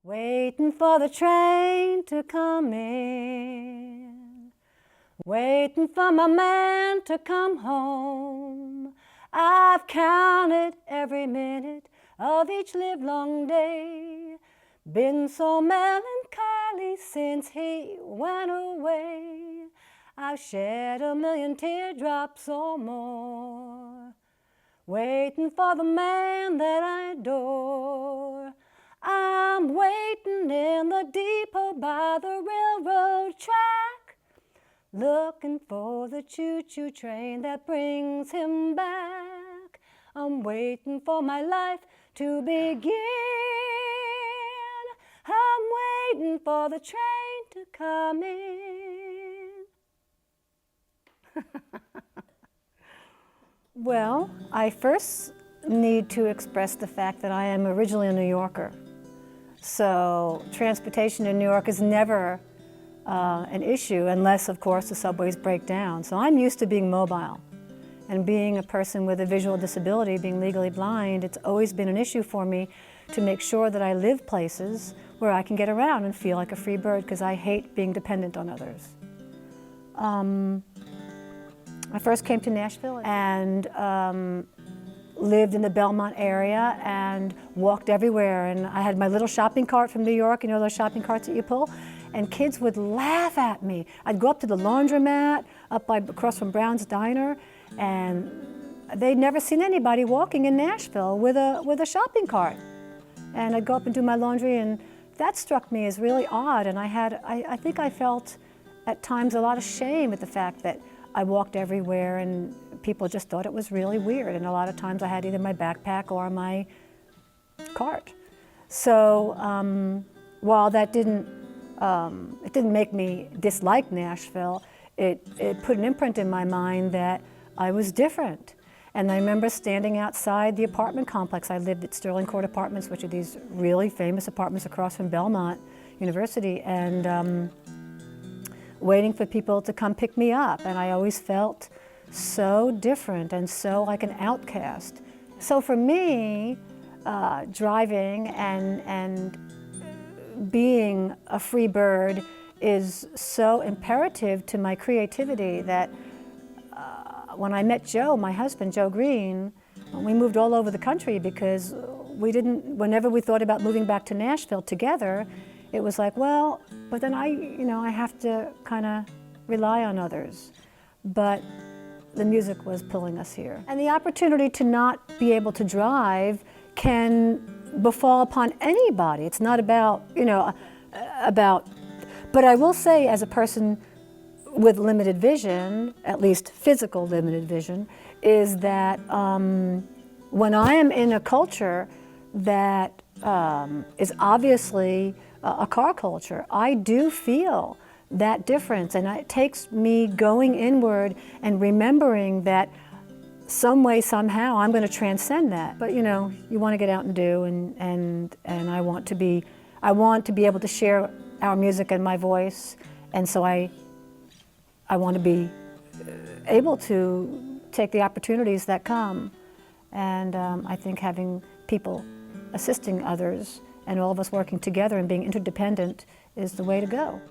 Waiting for the train to come in, waiting for my man to come home. I've counted every minute of each livelong day, been so melancholy since he went away. I've shed a million teardrops or more, waiting for the man that I adore. I'm waiting in the depot by the railroad track, looking for the choo-choo train that brings him back. I'm waiting for my life to begin. I'm waiting for the train to come in. Well, I first need to express the fact that I am originally a New Yorker. So transportation in New York is never an issue unless, of course, the subways break down. So I'm used to being mobile. And being a person with a visual disability, being legally blind, it's always been an issue for me to make sure that I live places where I can get around and feel like a free bird, because I hate being dependent on others. I first came to Nashville and lived in the Belmont area and walked everywhere. And I had my little shopping cart from New York, you know those shopping carts that you pull? And kids would laugh at me. I'd go up to the laundromat across from Brown's Diner, and they'd never seen anybody walking in Nashville with a shopping cart. And I'd go up and do my laundry, and that struck me as really odd. And I think I felt at times a lot of shame at the fact that I walked everywhere and people just thought it was really weird. And a lot of times I had either my backpack or my cart. So while that didn't make me dislike Nashville, it put an imprint in my mind that I was different. And I remember standing outside the apartment complex. I lived at Sterling Court Apartments, which are these really famous apartments across from Belmont University, and waiting for people to come pick me up. And I always felt so different and so like an outcast. So for me, driving and being a free bird is so imperative to my creativity that when I met Joe, my husband, Joe Green, we moved all over the country because whenever we thought about moving back to Nashville together, it was like, well, but then I have to kind of rely on others. But the music was pulling us here. And the opportunity to not be able to drive can befall upon anybody. It's not about, but I will say, as a person with limited vision, at least physical limited vision, is that when I am in a culture that is obviously a car culture, I do feel that difference. And it takes me going inward and remembering that some way, somehow, I'm going to transcend that. But you want to get out and do, and I want to be able to share our music and my voice, and so I want to be able to take the opportunities that come. And I think having people assisting others and all of us working together and being interdependent is the way to go.